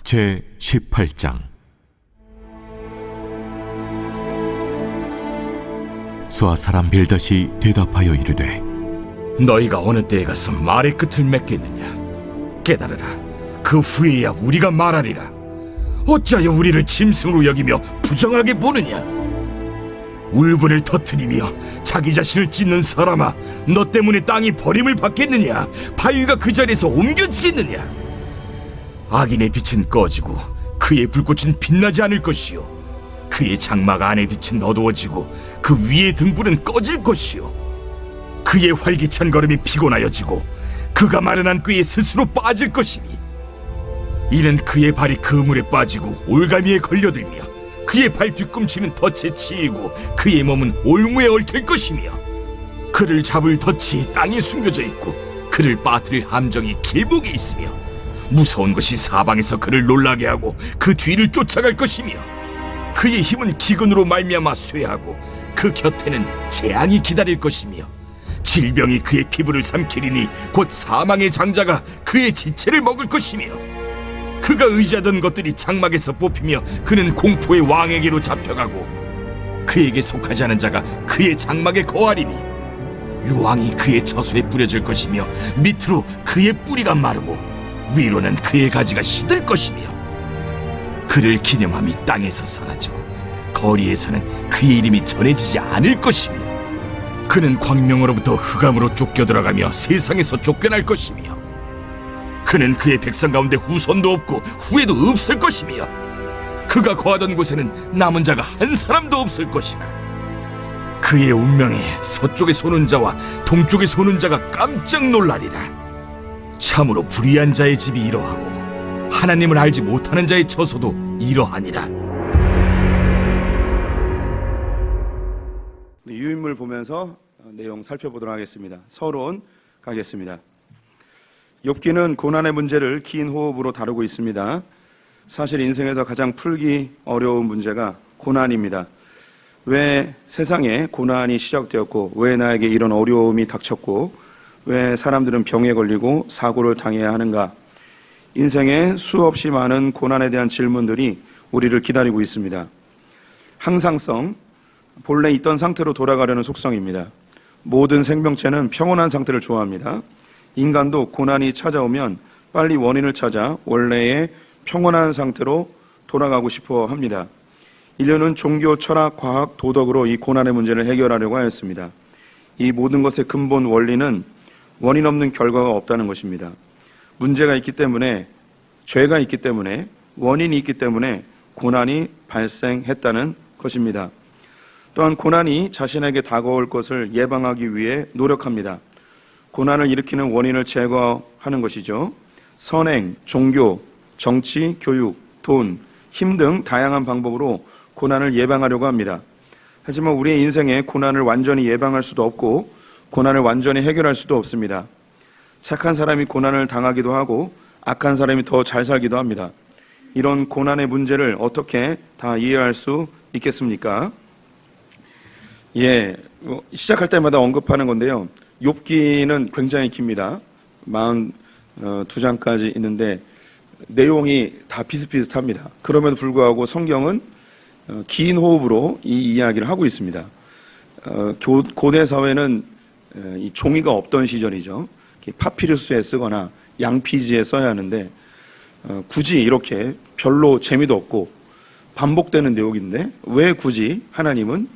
제18장. 수아 사람 빌닷이 대답하여 이르되, 너희가 어느 때에 가서 말의 끝을 맺겠느냐? 깨달으라. 그 후에야 우리가 말하리라. 어찌하여 우리를 짐승으로 여기며 부정하게 보느냐? 울분을 터뜨리며 자기 자신을 찢는 사람아, 너 때문에 땅이 버림을 받겠느냐? 바위가 그 자리에서 옮겨지겠느냐? 악인의 빛은 꺼지고 그의 불꽃은 빛나지 않을 것이요, 그의 장막 안의 빛은 어두워지고 그 위의 등불은 꺼질 것이요, 그의 활기찬 걸음이 피곤하여지고 그가 마련한 꾀에 스스로 빠질 것이니, 이는 그의 발이 그물에 빠지고 올가미에 걸려들며 그의 발 뒤꿈치는 덫에 치이고 그의 몸은 올무에 얽힐 것이며, 그를 잡을 덫이 땅에 숨겨져 있고 그를 빠뜨릴 함정이 길목에 있으며, 무서운 것이 사방에서 그를 놀라게 하고 그 뒤를 쫓아갈 것이며, 그의 힘은 기근으로 말미암아 쇠하고 그 곁에는 재앙이 기다릴 것이며, 질병이 그의 피부를 삼키리니 곧 사망의 장자가 그의 지체를 먹을 것이며, 그가 의지하던 것들이 장막에서 뽑히며 그는 공포의 왕에게로 잡혀가고 그에게 속하지 않은 자가 그의 장막에 거하리니, 유황이 그의 처소에 뿌려질 것이며 밑으로 그의 뿌리가 마르고 위로는 그의 가지가 시들 것이며, 그를 기념함이 땅에서 사라지고 거리에서는 그의 이름이 전해지지 않을 것이며, 그는 광명으로부터 흑암으로 쫓겨 들어가며 세상에서 쫓겨날 것이며, 그는 그의 백성 가운데 후손도 없고 후에도 없을 것이며, 그가 거하던 곳에는 남은 자가 한 사람도 없을 것이라. 그의 운명에 서쪽에 소는 자와 동쪽에 소는 자가 깜짝 놀라리라. 참으로 불의한 자의 집이 이러하고 하나님을 알지 못하는 자의 처소도 이러하니라. 유인물 보면서 내용 살펴보도록 하겠습니다. 서론 가겠습니다. 욥기는 고난의 문제를 긴 호흡으로 다루고 있습니다. 사실 인생에서 가장 풀기 어려운 문제가 고난입니다. 왜 세상에 고난이 시작되었고, 왜 나에게 이런 어려움이 닥쳤고, 왜 사람들은 병에 걸리고 사고를 당해야 하는가? 인생에 수없이 많은 고난에 대한 질문들이 우리를 기다리고 있습니다. 항상성, 본래 있던 상태로 돌아가려는 속성입니다. 모든 생명체는 평온한 상태를 좋아합니다. 인간도 고난이 찾아오면 빨리 원인을 찾아 원래의 평온한 상태로 돌아가고 싶어 합니다. 인류는 종교, 철학, 과학, 도덕으로 이 고난의 문제를 해결하려고 하였습니다. 이 모든 것의 근본 원리는 원인 없는 결과가 없다는 것입니다. 문제가 있기 때문에, 죄가 있기 때문에, 원인이 있기 때문에 고난이 발생했다는 것입니다. 또한 고난이 자신에게 다가올 것을 예방하기 위해 노력합니다. 고난을 일으키는 원인을 제거하는 것이죠. 선행, 종교, 정치, 교육, 돈, 힘 등 다양한 방법으로 고난을 예방하려고 합니다. 하지만 우리의 인생에 고난을 완전히 예방할 수도 없고 고난을 완전히 해결할 수도 없습니다. 착한 사람이 고난을 당하기도 하고 악한 사람이 더 잘 살기도 합니다. 이런 고난의 문제를 어떻게 다 이해할 수 있겠습니까? 시작할 때마다 언급하는 건데요. 욥기는 굉장히 깁니다. 42장까지 있는데 내용이 다 비슷비슷합니다. 그럼에도 불구하고 성경은 긴 호흡으로 이 이야기를 하고 있습니다. 고대 사회는 이 종이가 없던 시절이죠. 파피루스에 쓰거나 양피지에 써야 하는데 굳이 이렇게 별로 재미도 없고 반복되는 내용인데 왜 굳이 하나님은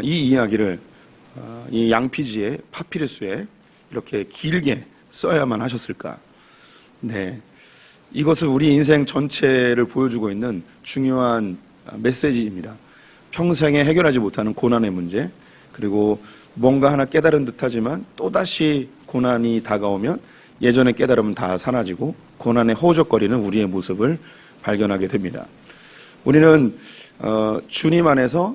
이 이야기를 이 양피지에, 파피루스에 이렇게 길게 써야만 하셨을까? 이것은 우리 인생 전체를 보여주고 있는 중요한 메시지입니다. 평생에 해결하지 못하는 고난의 문제, 그리고 뭔가 하나 깨달은 듯하지만 또다시 고난이 다가오면 예전의 깨달음은 다 사라지고 고난에 허우적거리는 우리의 모습을 발견하게 됩니다. 우리는 주님 안에서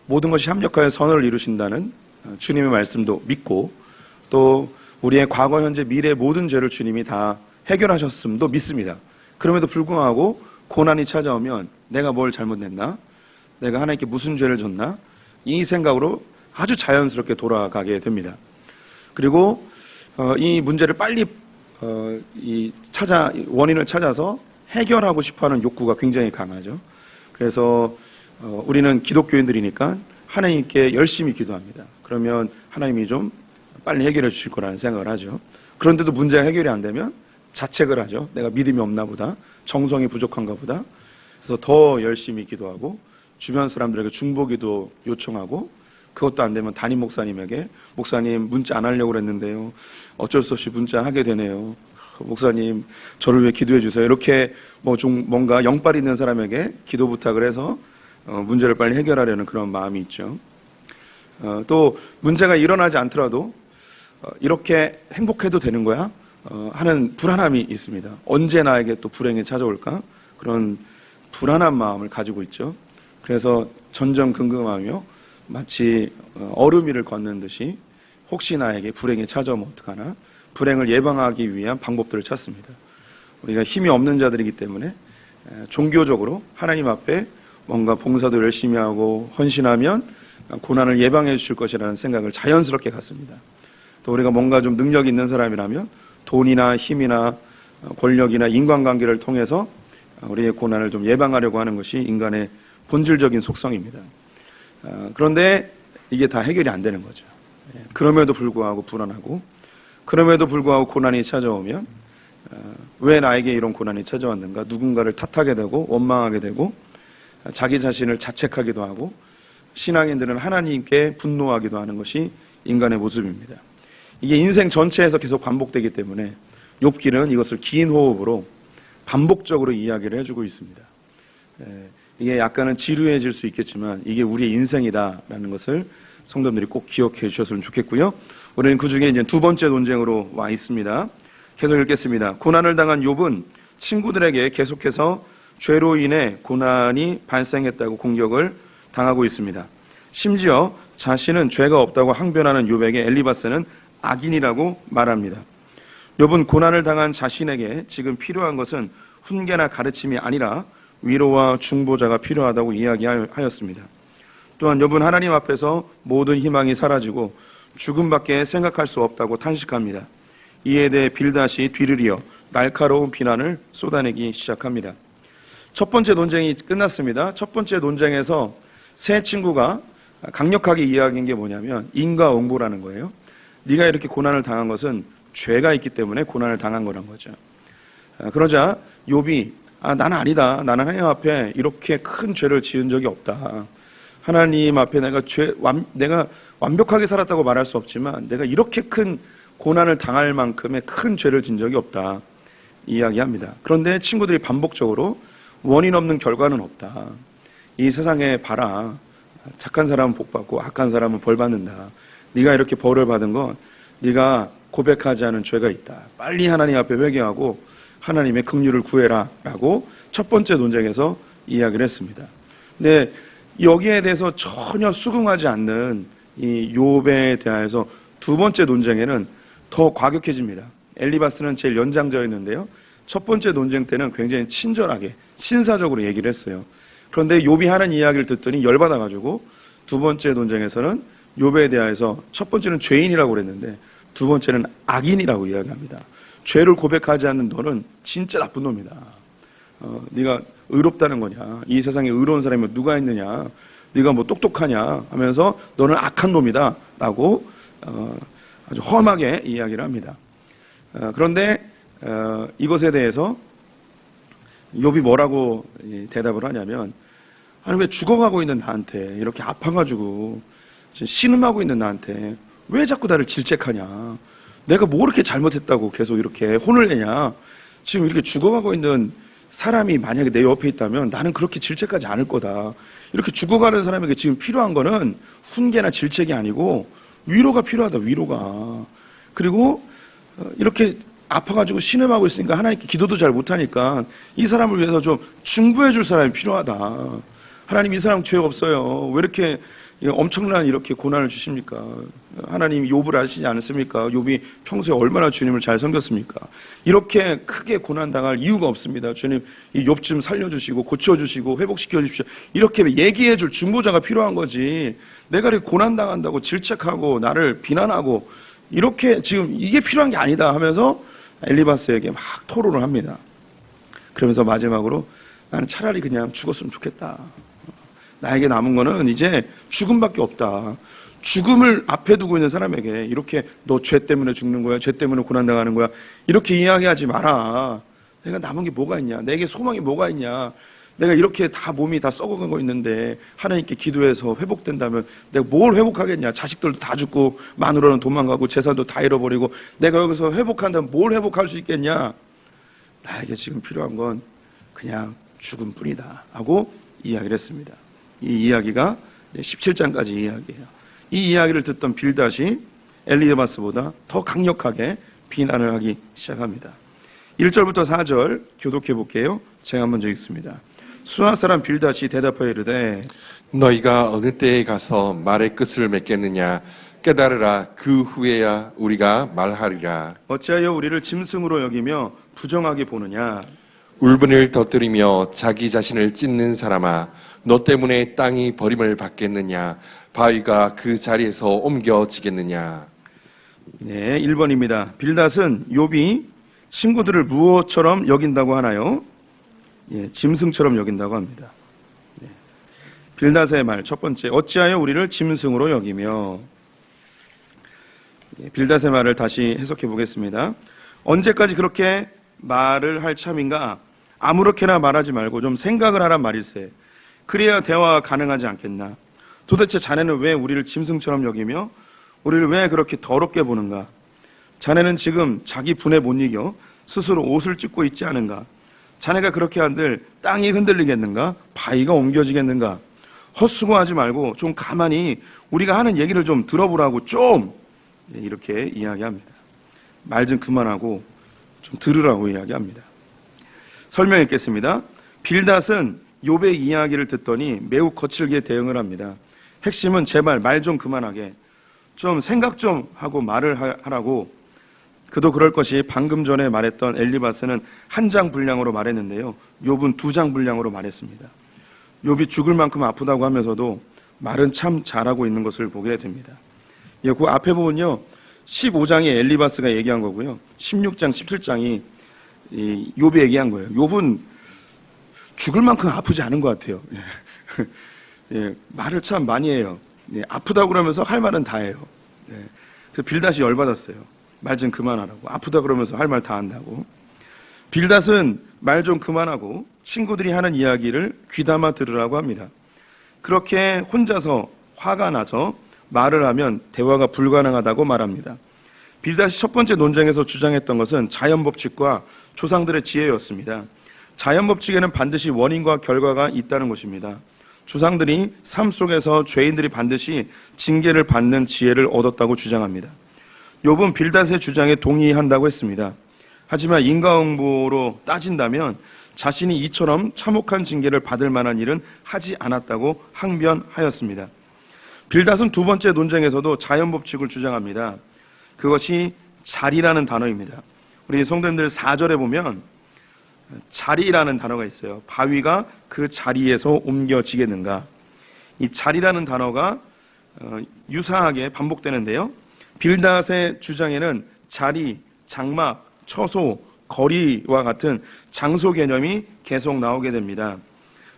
모든 것이 합력하여 선을 이루신다는 주님의 말씀도 믿고, 또 우리의 과거, 현재, 미래 모든 죄를 주님이 다 해결하셨음도 믿습니다. 그럼에도 불구하고 고난이 찾아오면 내가 뭘 잘못했나? 내가 하나님께 무슨 죄를 졌나? 이 생각으로 아주 자연스럽게 돌아가게 됩니다. 그리고 이 문제를 빨리 원인을 찾아서 해결하고 싶어하는 욕구가 굉장히 강하죠. 그래서 우리는 기독교인들이니까 하나님께 열심히 기도합니다. 그러면 하나님이 좀 빨리 해결해 주실 거라는 생각을 하죠. 그런데도 문제가 해결이 안 되면 자책을 하죠. 내가 믿음이 없나 보다, 정성이 부족한가 보다. 그래서 더 열심히 기도하고 주변 사람들에게 중보기도 요청하고, 그것도 안 되면 담임 목사님에게 목사님 문자 안 하려고 그랬는데요, 어쩔 수 없이 문자 하게 되네요. 목사님 저를 위해 기도해 주세요. 이렇게 좀 뭔가 영빨 있는 사람에게 기도 부탁을 해서 문제를 빨리 해결하려는 그런 마음이 있죠. 또 문제가 일어나지 않더라도 이렇게 행복해도 되는 거야? 하는 불안함이 있습니다. 언제 나에게 또 불행이 찾아올까? 그런 불안한 마음을 가지고 있죠. 그래서 전전긍긍하며 마치 얼음 위를 걷는 듯이 혹시 나에게 불행이 찾아오면 어떡하나? 불행을 예방하기 위한 방법들을 찾습니다. 우리가 힘이 없는 자들이기 때문에 종교적으로 하나님 앞에 뭔가 봉사도 열심히 하고 헌신하면 고난을 예방해 주실 것이라는 생각을 자연스럽게 갖습니다. 또 우리가 뭔가 좀 능력이 있는 사람이라면 돈이나 힘이나 권력이나 인간관계를 통해서 우리의 고난을 좀 예방하려고 하는 것이 인간의 본질적인 속성입니다. 그런데 이게 다 해결이 안 되는 거죠. 그럼에도 불구하고 불안하고, 그럼에도 불구하고 고난이 찾아오면 왜 나에게 이런 고난이 찾아왔는가? 누군가를 탓하게 되고 원망하게 되고 자기 자신을 자책하기도 하고, 신앙인들은 하나님께 분노하기도 하는 것이 인간의 모습입니다. 이게 인생 전체에서 계속 반복되기 때문에 욥기는 이것을 긴 호흡으로 반복적으로 이야기를 해주고 있습니다. 이게 약간은 지루해질 수 있겠지만 이게 우리의 인생이다라는 것을 성도님들이 꼭 기억해 주셨으면 좋겠고요. 우리는 그 중에 이제 두 번째 논쟁으로 와 있습니다. 계속 읽겠습니다. 고난을 당한 욥은 친구들에게 계속해서 죄로 인해 고난이 발생했다고 공격을 당하고 있습니다. 심지어 자신은 죄가 없다고 항변하는 욥에게 엘리바스는 악인이라고 말합니다. 욥은 고난을 당한 자신에게 지금 필요한 것은 훈계나 가르침이 아니라 위로와 중보자가 필요하다고 이야기하였습니다. 또한 욥은 하나님 앞에서 모든 희망이 사라지고 죽음밖에 생각할 수 없다고 탄식합니다. 이에 대해 빌닷이 뒤를 이어 날카로운 비난을 쏟아내기 시작합니다. 첫 번째 논쟁이 끝났습니다. 첫 번째 논쟁에서 세 친구가 강력하게 이야기한 게 뭐냐면 인과응보라는 거예요. 네가 이렇게 고난을 당한 것은 죄가 있기 때문에 고난을 당한 거란 거죠. 그러자 욥이 나는 아니다. 나는 하나님 앞에 이렇게 큰 죄를 지은 적이 없다. 하나님 앞에 내가 완벽하게 살았다고 말할 수 없지만 내가 이렇게 큰 고난을 당할 만큼의 큰 죄를 진 적이 없다 이야기합니다. 그런데 친구들이 반복적으로 원인 없는 결과는 없다. 이 세상에 봐라. 착한 사람은 복받고 악한 사람은 벌받는다. 네가 이렇게 벌을 받은 건 네가 고백하지 않은 죄가 있다. 빨리 하나님 앞에 회개하고 하나님의 긍휼을 구해라 라고 첫 번째 논쟁에서 이야기를 했습니다. 근데 여기에 대해서 전혀 수긍하지 않는 이 욥에 대하여서 두 번째 논쟁에는 더 과격해집니다. 엘리바스는 제일 연장자였는데요. 첫 번째 논쟁 때는 굉장히 친절하게 신사적으로 얘기를 했어요. 그런데 욥이 하는 이야기를 듣더니 열받아가지고 두 번째 논쟁에서는 욥에 대하여서 첫 번째는 죄인이라고 그랬는데 두 번째는 악인이라고 이야기합니다. 죄를 고백하지 않는 너는 진짜 나쁜 놈이다. 네가 의롭다는 거냐? 이 세상에 의로운 사람이 누가 있느냐? 네가 뭐 똑똑하냐? 하면서 너는 악한 놈이다 라고 아주 험하게 이야기를 합니다. 그런데 이것에 대해서 욥이 뭐라고 대답을 하냐면 아니 왜 죽어가고 있는 나한테 이렇게 아파가지고 신음하고 있는 나한테 왜 자꾸 나를 질책하냐? 내가 뭐 이렇게 잘못했다고 계속 이렇게 혼을 내냐? 지금 이렇게 죽어가고 있는 사람이 만약에 내 옆에 있다면 나는 그렇게 질책하지 않을 거다. 이렇게 죽어가는 사람에게 지금 필요한 거는 훈계나 질책이 아니고 위로가 필요하다. 위로가. 그리고 이렇게 아파가지고 신음하고 있으니까 하나님께 기도도 잘 못하니까 이 사람을 위해서 좀 중보해 줄 사람이 필요하다. 하나님 이 사람 죄 없어요. 왜 이렇게 엄청난 이렇게 고난을 주십니까? 하나님 욥을 아시지 않습니까? 욥이 평소에 얼마나 주님을 잘 섬겼습니까? 이렇게 크게 고난당할 이유가 없습니다. 주님 이 욥 좀 살려주시고 고쳐주시고 회복시켜 주십시오. 이렇게 얘기해 줄 중보자가 필요한 거지. 내가 이렇게 고난당한다고 질책하고 나를 비난하고 이렇게 지금 이게 필요한 게 아니다 하면서 엘리바스에게 막 토론을 합니다. 그러면서 마지막으로 나는 차라리 그냥 죽었으면 좋겠다. 나에게 남은 거는 이제 죽음밖에 없다. 죽음을 앞에 두고 있는 사람에게 이렇게 너 죄 때문에 죽는 거야, 죄 때문에 고난당하는 거야, 이렇게 이야기하지 마라. 내가 남은 게 뭐가 있냐, 내게 소망이 뭐가 있냐, 내가 이렇게 다 몸이 다 썩어가고 있는데 하나님께 기도해서 회복된다면 내가 뭘 회복하겠냐. 자식들도 다 죽고 마누라는 도망가고 재산도 다 잃어버리고 내가 여기서 회복한다면 뭘 회복할 수 있겠냐. 나에게 지금 필요한 건 그냥 죽음뿐이다 하고 이야기를 했습니다. 이 이야기가 17장까지 이야기예요. 이 이야기를 듣던 빌닷이 엘리바스보다 더 강력하게 비난을 하기 시작합니다. 1절부터 4절 교독해 볼게요. 제가 먼저 읽습니다. 수아 사람 빌닷이 대답하여 이르되 너희가 어느 때에 가서 말의 끝을 맺겠느냐. 깨달으라. 그 후에야 우리가 말하리라. 어찌하여 우리를 짐승으로 여기며 부정하게 보느냐. 울분을 터뜨리며 자기 자신을 찢는 사람아, 너 때문에 땅이 버림을 받겠느냐. 바위가 그 자리에서 옮겨지겠느냐. 네, 1번입니다. 빌닷은 욥이 친구들을 무엇처럼 여긴다고 하나요? 예, 짐승처럼 여긴다고 합니다. 네. 빌닷의 말 첫 번째, 어찌하여 우리를 짐승으로 여기며. 예, 빌닷의 말을 다시 해석해 보겠습니다. 언제까지 그렇게 말을 할 참인가? 아무렇게나 말하지 말고 좀 생각을 하란 말일세. 그래야 대화가 가능하지 않겠나? 도대체 자네는 왜 우리를 짐승처럼 여기며 우리를 왜 그렇게 더럽게 보는가? 자네는 지금 자기 분에 못 이겨 스스로 옷을 찢고 있지 않은가? 자네가 그렇게 한들 땅이 흔들리겠는가? 바위가 옮겨지겠는가? 헛수고하지 말고 좀 가만히 우리가 하는 얘기를 좀 들어보라고 좀 이렇게 이야기합니다. 말 좀 그만하고 좀 들으라고 이야기합니다. 설명 읽겠습니다. 빌닷은 욥의 이야기를 듣더니 매우 거칠게 대응을 합니다. 핵심은 제발 말 좀 그만하게, 좀 생각 좀 하고 말을 하라고. 그도 그럴 것이 방금 전에 말했던 엘리바스는 한 장 분량으로 말했는데요, 욥은 2장 분량으로 말했습니다. 욥이 죽을 만큼 아프다고 하면서도 말은 참 잘하고 있는 것을 보게 됩니다. 예, 그 앞에 보면요, 15장에 엘리바스가 얘기한 거고요, 16장, 17장이 욥이 얘기한 거예요. 욥은 죽을 만큼 아프지 않은 것 같아요. 예, 말을 참 많이 해요. 예, 아프다고 그러면서 할 말은 다 해요. 예, 그래서 빌닷이 열받았어요. 말 좀 그만하라고. 아프다 그러면서 할 말 다 한다고. 빌닷은 말 좀 그만하고 친구들이 하는 이야기를 귀담아 들으라고 합니다. 그렇게 혼자서 화가 나서 말을 하면 대화가 불가능하다고 말합니다. 빌닷이 첫 번째 논쟁에서 주장했던 것은 자연법칙과 조상들의 지혜였습니다. 자연법칙에는 반드시 원인과 결과가 있다는 것입니다. 조상들이 삶 속에서 죄인들이 반드시 징계를 받는 지혜를 얻었다고 주장합니다. 욥은 빌닷의 주장에 동의한다고 했습니다. 하지만 인과응보로 따진다면 자신이 이처럼 참혹한 징계를 받을 만한 일은 하지 않았다고 항변하였습니다. 빌닷은 두 번째 논쟁에서도 자연법칙을 주장합니다. 그것이 자리라는 단어입니다. 우리 성도님들 4절에 보면 자리라는 단어가 있어요. 바위가 그 자리에서 옮겨지겠는가. 이 자리라는 단어가 유사하게 반복되는데요, 빌닷의 주장에는 자리, 장막, 처소, 거리와 같은 장소 개념이 계속 나오게 됩니다.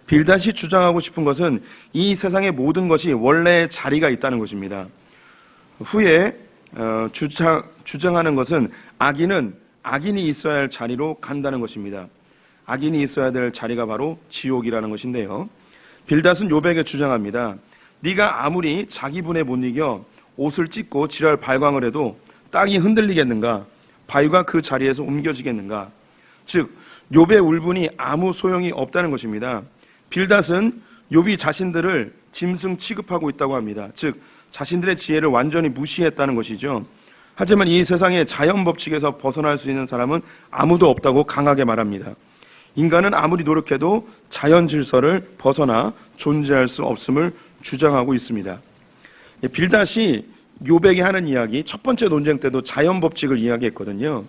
빌닷이 주장하고 싶은 것은 이 세상의 모든 것이 원래 자리가 있다는 것입니다. 후에 주장하는 것은 악인이 있어야 할 자리로 간다는 것입니다. 악인이 있어야 될 자리가 바로 지옥이라는 것인데요, 빌닷은 욥에게 주장합니다. 네가 아무리 자기 분에 못 이겨 옷을 찢고 지랄 발광을 해도 땅이 흔들리겠는가? 바위가 그 자리에서 옮겨지겠는가? 즉 욥의 울분이 아무 소용이 없다는 것입니다. 빌닷은 욥이 자신들을 짐승 취급하고 있다고 합니다. 즉 자신들의 지혜를 완전히 무시했다는 것이죠. 하지만 이 세상의 자연 법칙에서 벗어날 수 있는 사람은 아무도 없다고 강하게 말합니다. 인간은 아무리 노력해도 자연 질서를 벗어나 존재할 수 없음을 주장하고 있습니다. 빌닷이 욥에게 하는 이야기, 첫 번째 논쟁 때도 자연 법칙을 이야기했거든요.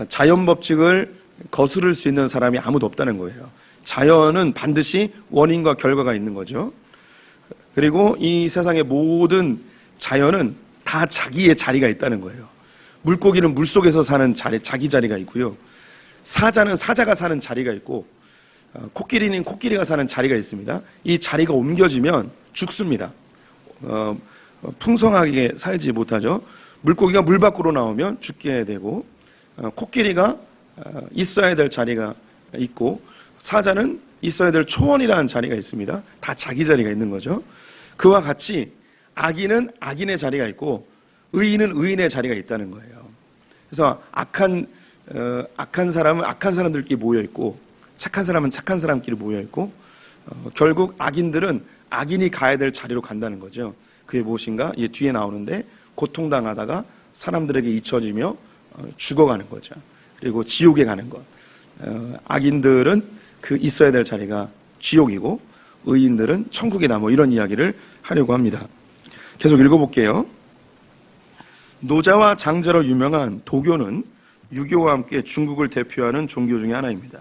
자연 법칙을 거스를 수 있는 사람이 아무도 없다는 거예요. 자연은 반드시 원인과 결과가 있는 거죠. 그리고 이 세상의 모든 자연은 다 자기의 자리가 있다는 거예요. 물고기는 물속에서 사는 자기 자리가 있고요, 사자는 사자가 사는 자리가 있고 코끼리는 코끼리가 사는 자리가 있습니다. 이 자리가 옮겨지면 죽습니다. 풍성하게 살지 못하죠. 물고기가 물 밖으로 나오면 죽게 되고 코끼리가 있어야 될 자리가 있고 사자는 있어야 될 초원이라는 자리가 있습니다. 다 자기 자리가 있는 거죠. 그와 같이 악인은 악인의 자리가 있고 의인은 의인의 자리가 있다는 거예요. 그래서 악한 사람은 악한 사람들끼리 모여 있고 착한 사람은 착한 사람끼리 모여 있고 결국 악인들은 악인이 가야 될 자리로 간다는 거죠. 그게 무엇인가? 이 뒤에 나오는데 고통당하다가 사람들에게 잊혀지며 죽어가는 거죠. 그리고 지옥에 가는 것. 악인들은 그 있어야 될 자리가 지옥이고 의인들은 천국이다. 뭐 이런 이야기를 하려고 합니다. 계속 읽어볼게요. 노자와 장자로 유명한 도교는 유교와 함께 중국을 대표하는 종교 중에 하나입니다.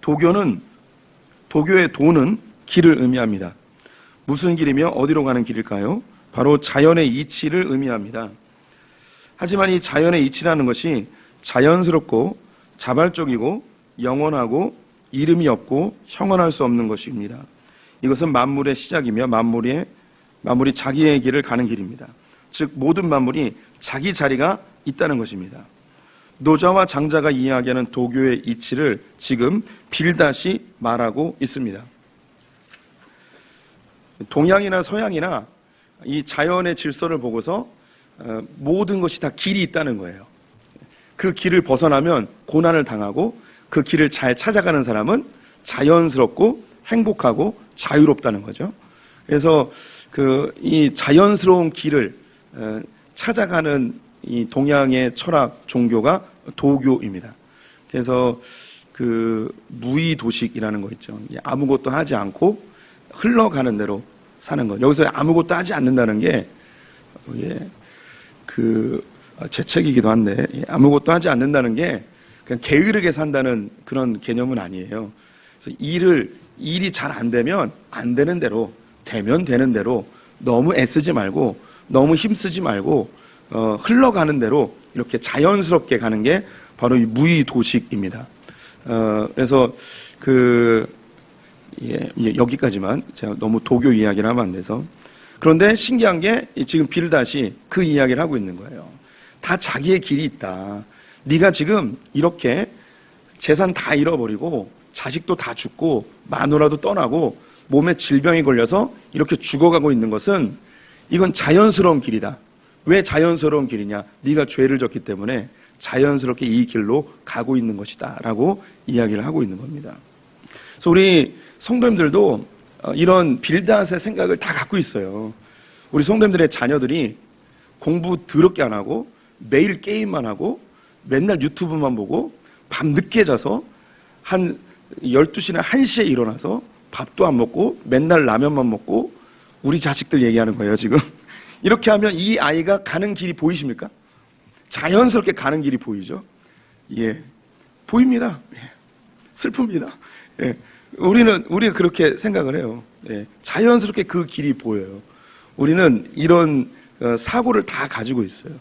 도교의 도는 길을 의미합니다. 무슨 길이며 어디로 가는 길일까요? 바로 자연의 이치를 의미합니다. 하지만 이 자연의 이치라는 것이 자연스럽고 자발적이고 영원하고 이름이 없고 형언할 수 없는 것입니다. 이것은 만물의 시작이며 만물이 자기의 길을 가는 길입니다. 즉 모든 만물이 자기 자리가 있다는 것입니다. 노자와 장자가 이야기하는 도교의 이치를 지금 빌닷이 말하고 있습니다. 동양이나 서양이나 이 자연의 질서를 보고서 모든 것이 다 길이 있다는 거예요. 그 길을 벗어나면 고난을 당하고 그 길을 잘 찾아가는 사람은 자연스럽고 행복하고 자유롭다는 거죠. 그래서 이 자연스러운 길을 찾아가는 이 동양의 철학 종교가 도교입니다. 그래서 무의도식이라는 거 있죠. 아무것도 하지 않고 흘러가는 대로 사는 것. 여기서 아무것도 하지 않는다는 게 제 책이기도 한데 아무것도 하지 않는다는 게 그냥 게으르게 산다는 그런 개념은 아니에요. 그래서 일이 잘 안 되면 안 되는 대로 되면 되는 대로 너무 애쓰지 말고 너무 힘쓰지 말고 흘러가는 대로 이렇게 자연스럽게 가는 게 바로 이 무의도식입니다. 그래서 여기까지만 제가 너무 도교 이야기를 하면 안 돼서. 그런데 신기한 게 지금 빌닷이 그 이야기를 하고 있는 거예요. 다 자기의 길이 있다. 네가 지금 이렇게 재산 다 잃어버리고 자식도 다 죽고 마누라도 떠나고 몸에 질병이 걸려서 이렇게 죽어가고 있는 것은 이건 자연스러운 길이다. 왜 자연스러운 길이냐? 네가 죄를 졌기 때문에 자연스럽게 이 길로 가고 있는 것이다 라고 이야기를 하고 있는 겁니다. 그래서 우리 성도님들도 이런 빌닷의 생각을 다 갖고 있어요. 우리 성도님들의 자녀들이 공부 더럽게 안 하고 매일 게임만 하고 맨날 유튜브만 보고 밤 늦게 자서 한 12시나 1시에 일어나서 밥도 안 먹고 맨날 라면만 먹고 우리 자식들 얘기하는 거예요 지금. 이렇게 하면 이 아이가 가는 길이 보이십니까? 자연스럽게 가는 길이 보이죠? 예, 보입니다. 예, 슬픕니다. 예, 우리가 그렇게 생각을 해요. 예, 자연스럽게 그 길이 보여요. 우리는 이런 사고를 다 가지고 있어요.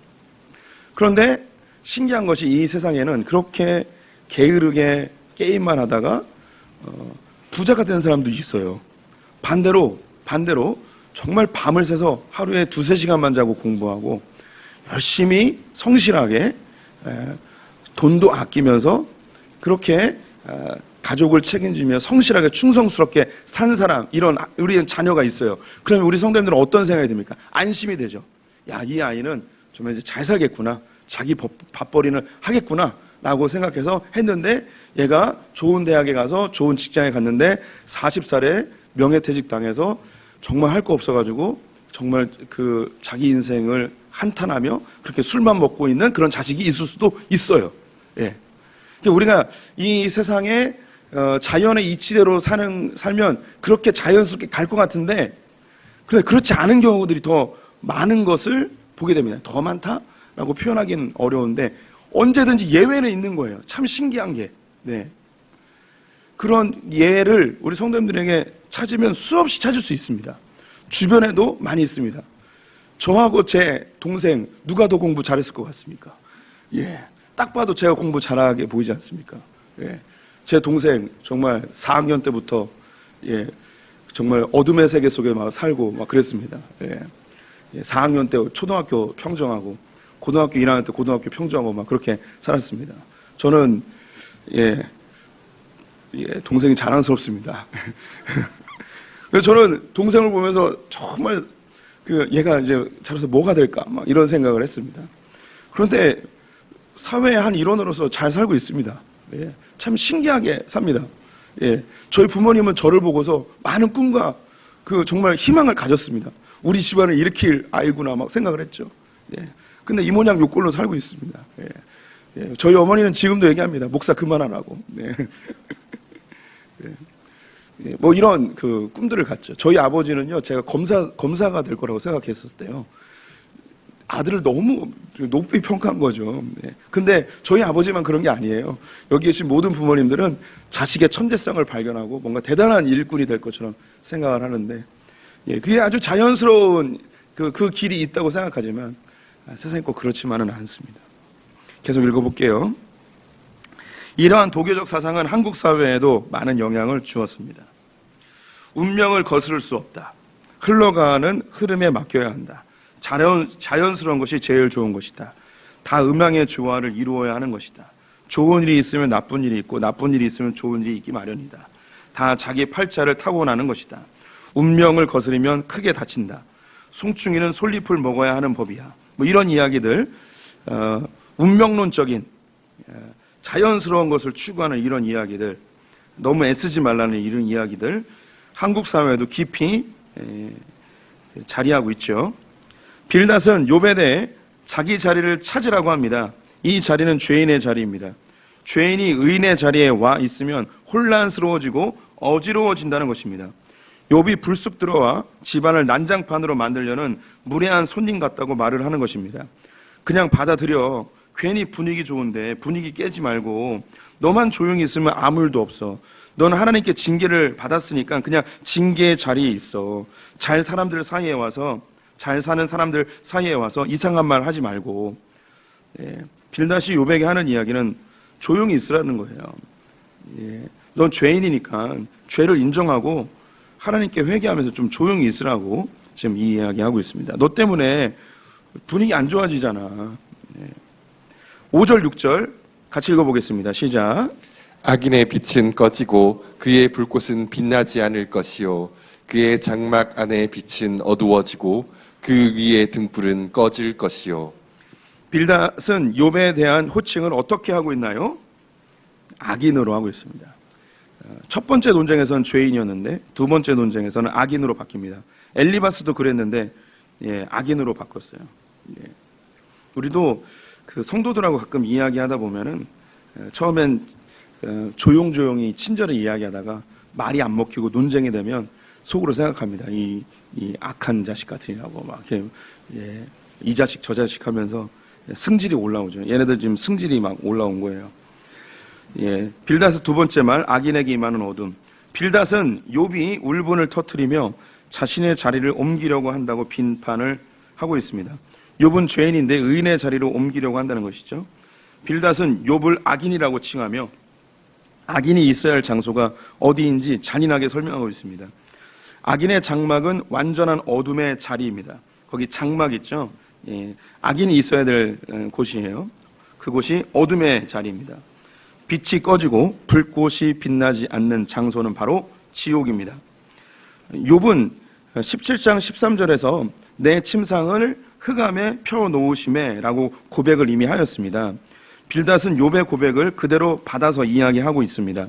그런데 신기한 것이 이 세상에는 그렇게 게으르게 게임만 하다가 부자가 되는 사람도 있어요. 반대로 정말 밤을 새서 하루에 2-3시간만 자고 공부하고 열심히 성실하게 돈도 아끼면서 그렇게 가족을 책임지며 성실하게 충성스럽게 산 사람, 이런 우리 자녀가 있어요. 그러면 우리 성도님들은 어떤 생각이 듭니까? 안심이 되죠. 야, 이 아이는 좀 이제 잘 살겠구나. 자기 밥벌이는 하겠구나. 라고 생각해서 했는데 얘가 좋은 대학에 가서 좋은 직장에 갔는데 40살에 명예퇴직 당해서 정말 할 거 없어가지고 정말 자기 인생을 한탄하며 그렇게 술만 먹고 있는 그런 자식이 있을 수도 있어요. 예. 우리가 이 세상에 자연의 이치대로 살면 그렇게 자연스럽게 갈 것 같은데 그런데 그렇지 않은 경우들이 더 많은 것을 보게 됩니다. 더 많다라고 표현하기는 어려운데 언제든지 예외는 있는 거예요. 참 신기한 게. 네. 그런 예를 우리 성도님들에게 찾으면 수없이 찾을 수 있습니다. 주변에도 많이 있습니다. 저하고 제 동생 누가 더 공부 잘했을 것 같습니까? 예. 딱 봐도 제가 공부 잘하게 보이지 않습니까? 예. 제 동생 정말 4학년 때부터 예, 정말 어둠의 세계 속에 막 살고 막 그랬습니다. 예. 4학년 때 초등학교 평정하고 고등학교 1학년 때 고등학교 평정하고 막 그렇게 살았습니다. 저는 동생이 자랑스럽습니다. 그래서 저는 동생을 보면서 정말 얘가 이제 자라서 뭐가 될까 막 이런 생각을 했습니다. 그런데 사회의 한 일원으로서 잘 살고 있습니다. 예, 참 신기하게 삽니다. 예, 저희 부모님은 저를 보고서 많은 꿈과 정말 희망을 가졌습니다. 우리 집안을 일으킬 아이구나 막 생각을 했죠. 예, 근데 이 모양 요꼴로 살고 있습니다. 예, 예, 저희 어머니는 지금도 얘기합니다. 목사 그만하라고. 예. 예, 뭐 이런 꿈들을 갖죠. 저희 아버지는요, 제가 검사가 될 거라고 생각했었을 때요. 아들을 너무 높이 평가한 거죠. 예. 근데 저희 아버지만 그런 게 아니에요. 여기 계신 모든 부모님들은 자식의 천재성을 발견하고 뭔가 대단한 일꾼이 될 것처럼 생각을 하는데, 예, 그게 아주 자연스러운 그 길이 있다고 생각하지만 세상에 꼭 그렇지만은 않습니다. 계속 읽어볼게요. 이러한 도교적 사상은 한국 사회에도 많은 영향을 주었습니다. 운명을 거스를 수 없다. 흘러가는 흐름에 맡겨야 한다. 자연스러운 것이 제일 좋은 것이다. 다 음양의 조화를 이루어야 하는 것이다. 좋은 일이 있으면 나쁜 일이 있고 나쁜 일이 있으면 좋은 일이 있기 마련이다. 다 자기 팔자를 타고나는 것이다. 운명을 거스르면 크게 다친다. 송충이는 솔잎을 먹어야 하는 법이야. 뭐 이런 이야기들, 운명론적인 자연스러운 것을 추구하는 이런 이야기들, 너무 애쓰지 말라는 이런 이야기들 한국 사회에도 깊이 자리하고 있죠. 빌닷은 욥에 대해 자기 자리를 찾으라고 합니다. 이 자리는 죄인의 자리입니다. 죄인이 의인의 자리에 와 있으면 혼란스러워지고 어지러워진다는 것입니다. 욥이 불쑥 들어와 집안을 난장판으로 만들려는 무례한 손님 같다고 말을 하는 것입니다. 그냥 받아들여. 괜히 분위기 좋은데 분위기 깨지 말고 너만 조용히 있으면 아무 일도 없어. 너는 하나님께 징계를 받았으니까 그냥 징계의 자리에 있어. 잘 사는 사람들 사이에 와서 이상한 말 하지 말고. 예, 빌닷이 욥에게 하는 이야기는 조용히 있으라는 거예요. 예, 넌 죄인이니까 죄를 인정하고 하나님께 회개하면서 좀 조용히 있으라고 지금 이 이야기하고 있습니다. 너 때문에 분위기 안 좋아지잖아. 예. 5절 6절 같이 읽어보겠습니다. 시작. 악인의 빛은 꺼지고 그의 불꽃은 빛나지 않을 것이요 그의 장막 안의 빛은 어두워지고 그 위의 등불은 꺼질 것이요. 빌닷은 욥에 대한 호칭을 어떻게 하고 있나요? 악인으로 하고 있습니다. 첫 번째 논쟁에서는 죄인이었는데 두 번째 논쟁에서는 악인으로 바뀝니다. 엘리바스도 그랬는데 악인으로 바꿨어요. 예. 우리도 성도들하고 가끔 이야기하다 보면은 처음엔 조용조용히 친절히 이야기하다가 말이 안 먹히고 논쟁이 되면 속으로 생각합니다. 이 악한 자식 같으냐고 막 이렇게 이 자식 저 자식 하면서 승질이 올라오죠. 얘네들 지금 승질이 막 올라온 거예요. 예, 빌닷의 두 번째 말, 악인에게 임하는 어둠. 빌닷은 욥이 울분을 터뜨리며 자신의 자리를 옮기려고 한다고 비판을 하고 있습니다. 욥은 죄인인데 의인의 자리로 옮기려고 한다는 것이죠. 빌닷은 욥을 악인이라고 칭하며 악인이 있어야 할 장소가 어디인지 잔인하게 설명하고 있습니다. 악인의 장막은 완전한 어둠의 자리입니다. 거기 장막 있죠. 예, 악인이 있어야 될 곳이에요. 그곳이 어둠의 자리입니다. 빛이 꺼지고 불꽃이 빛나지 않는 장소는 바로 지옥입니다. 욥은 17장 13절에서 내 침상을 흑암에 펴놓으심에 라고 고백을 이미 하였습니다. 빌닷은 욥의 고백을 그대로 받아서 이야기하고 있습니다.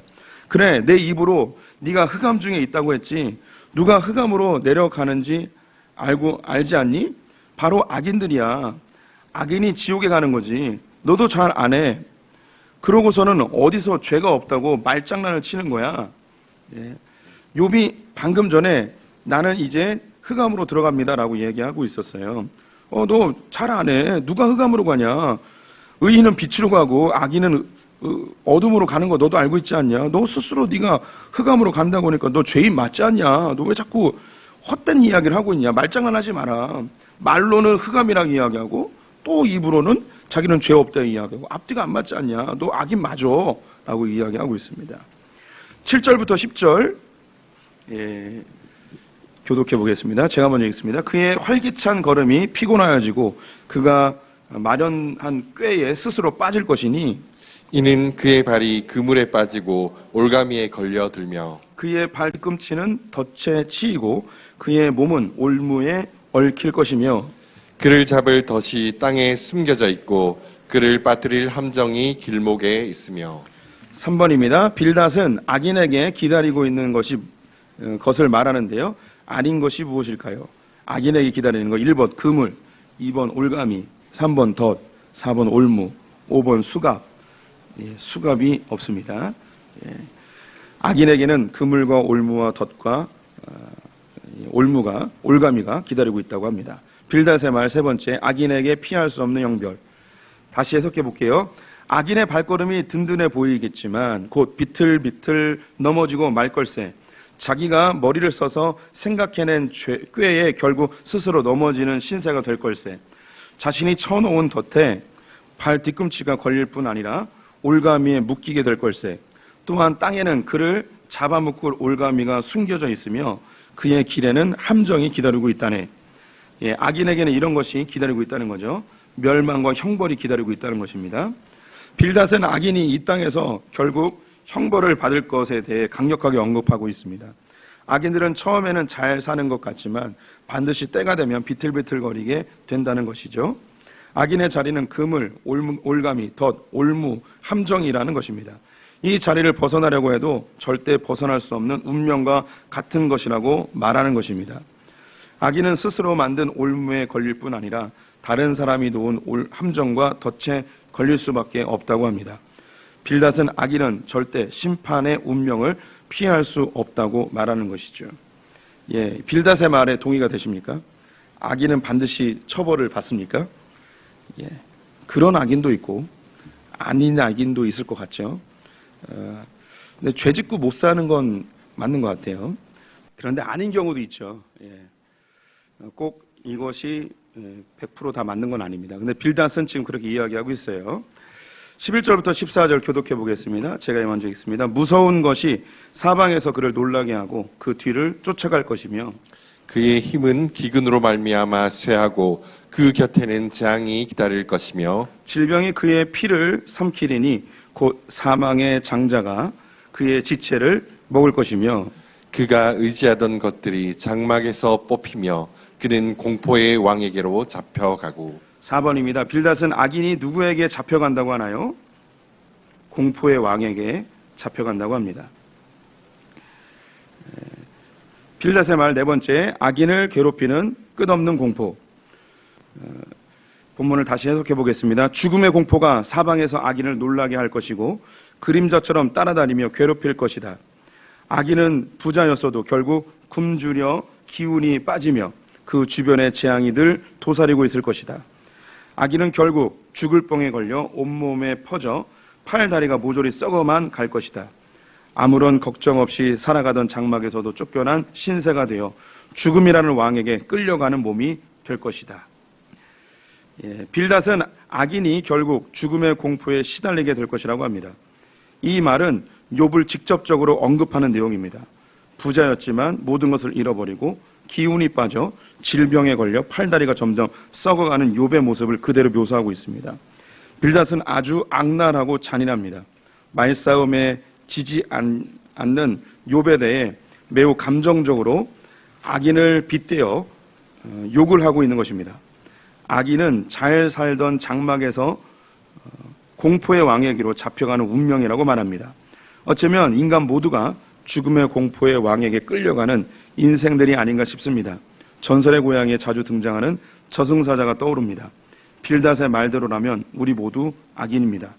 그래, 내 입으로 네가 흑암 중에 있다고 했지. 누가 흑암으로 내려가는지 알지 않니? 바로 악인들이야. 악인이 지옥에 가는 거지. 너도 잘 안 해. 그러고서는 어디서 죄가 없다고 말장난을 치는 거야. 예. 욥이 방금 전에 나는 이제 흑암으로 들어갑니다라고 얘기하고 있었어요. 너 잘 안 해. 누가 흑암으로 가냐? 의인은 빛으로 가고 악인은 어둠으로 가는 거 너도 알고 있지 않냐? 너 스스로 네가 흑암으로 간다고 하니까 너 죄인 맞지 않냐? 너 왜 자꾸 헛된 이야기를 하고 있냐? 말장난하지 마라. 말로는 흑암이라고 이야기하고 또 입으로는 자기는 죄 없다고 이야기하고 앞뒤가 안 맞지 않냐? 너 악인 맞아 라고 이야기하고 있습니다. 7절부터 10절 교독해 보겠습니다. 제가 먼저 읽습니다. 그의 활기찬 걸음이 피곤하여지고 그가 마련한 꾀에 스스로 빠질 것이니 이는 그의 발이 그물에 빠지고 올가미에 걸려들며 그의 발 뒤꿈치는 덫에 치이고 그의 몸은 올무에 얽힐 것이며 그를 잡을 덫이 땅에 숨겨져 있고 그를 빠뜨릴 함정이 길목에 있으며 3번입니다. 빌닷은 악인에게 기다리고 있는 것을 말하는데요. 아닌 것이 무엇일까요? 악인에게 기다리는 것 1번 그물, 2번 올가미, 3번 덫, 4번 올무, 5번 수갑. 수갑이 없습니다. 악인에게는 그물과 올무와 덫과 올가미가 기다리고 있다고 합니다. 빌닷의 말 세 번째, 악인에게 피할 수 없는 영별. 다시 해석해 볼게요. 악인의 발걸음이 든든해 보이겠지만 곧 비틀비틀 넘어지고 말 걸세. 자기가 머리를 써서 생각해낸 꾀에 결국 스스로 넘어지는 신세가 될 걸세. 자신이 쳐놓은 덫에 발 뒤꿈치가 걸릴 뿐 아니라 올가미에 묶이게 될 걸세. 또한 땅에는 그를 잡아묶을 올가미가 숨겨져 있으며 그의 길에는 함정이 기다리고 있다네. 악인에게는 이런 것이 기다리고 있다는 거죠. 멸망과 형벌이 기다리고 있다는 것입니다. 빌닷은 악인이 이 땅에서 결국 형벌을 받을 것에 대해 강력하게 언급하고 있습니다. 악인들은 처음에는 잘 사는 것 같지만 반드시 때가 되면 비틀비틀거리게 된다는 것이죠. 악인의 자리는 그물, 올가미, 덫, 올무, 함정이라는 것입니다. 이 자리를 벗어나려고 해도 절대 벗어날 수 없는 운명과 같은 것이라고 말하는 것입니다. 악인은 스스로 만든 올무에 걸릴 뿐 아니라 다른 사람이 놓은 함정과 덫에 걸릴 수밖에 없다고 합니다. 빌닷은 악인은 절대 심판의 운명을 피할 수 없다고 말하는 것이죠. 빌닷의 말에 동의가 되십니까? 악인은 반드시 처벌을 받습니까? 그런 악인도 있고 아닌 악인도 있을 것 같죠. 근데 죄 짓고 못 사는 건 맞는 것 같아요. 그런데 아닌 경우도 있죠. 꼭 이것이 100% 다 맞는 건 아닙니다. 근데 빌닷은 지금 그렇게 이야기하고 있어요. 11절부터 14절 교독해 보겠습니다. 제가 먼저 읽습니다. 무서운 것이 사방에서 그를 놀라게 하고 그 뒤를 쫓아갈 것이며 그의 힘은 기근으로 말미암아 쇠하고 그 곁에는 재앙이 기다릴 것이며 질병이 그의 피를 삼키리니 곧 사망의 장자가 그의 지체를 먹을 것이며 그가 의지하던 것들이 장막에서 뽑히며 그는 공포의 왕에게로 잡혀가고 4번입니다. 빌닷은 악인이 누구에게 잡혀간다고 하나요? 공포의 왕에게 잡혀간다고 합니다. 빌닷의 말 네 번째, 악인을 괴롭히는 끝없는 공포. 본문을 다시 해석해 보겠습니다. 죽음의 공포가 사방에서 악인을 놀라게 할 것이고 그림자처럼 따라다니며 괴롭힐 것이다. 악인은 부자였어도 결국 굶주려 기운이 빠지며 그 주변에 재앙이 늘 도사리고 있을 것이다. 악인은 결국 죽을 병에 걸려 온몸에 퍼져 팔 다리가 모조리 썩어만 갈 것이다. 아무런 걱정 없이 살아가던 장막에서도 쫓겨난 신세가 되어 죽음이라는 왕에게 끌려가는 몸이 될 것이다. 빌닷은 악인이 결국 죽음의 공포에 시달리게 될 것이라고 합니다. 이 말은 욥을 직접적으로 언급하는 내용입니다. 부자였지만 모든 것을 잃어버리고 기운이 빠져 질병에 걸려 팔다리가 점점 썩어가는 욥의 모습을 그대로 묘사하고 있습니다. 빌닷은 아주 악랄하고 잔인합니다. 말싸움에 지지 않는 욥에 대해 매우 감정적으로 악인을 빗대어 욕을 하고 있는 것입니다. 악인은 잘 살던 장막에서 공포의 왕에게로 잡혀가는 운명이라고 말합니다. 어쩌면 인간 모두가 죽음의 공포의 왕에게 끌려가는 인생들이 아닌가 싶습니다. 전설의 고향에 자주 등장하는 저승사자가 떠오릅니다. 빌닷의 말대로라면 우리 모두 악인입니다.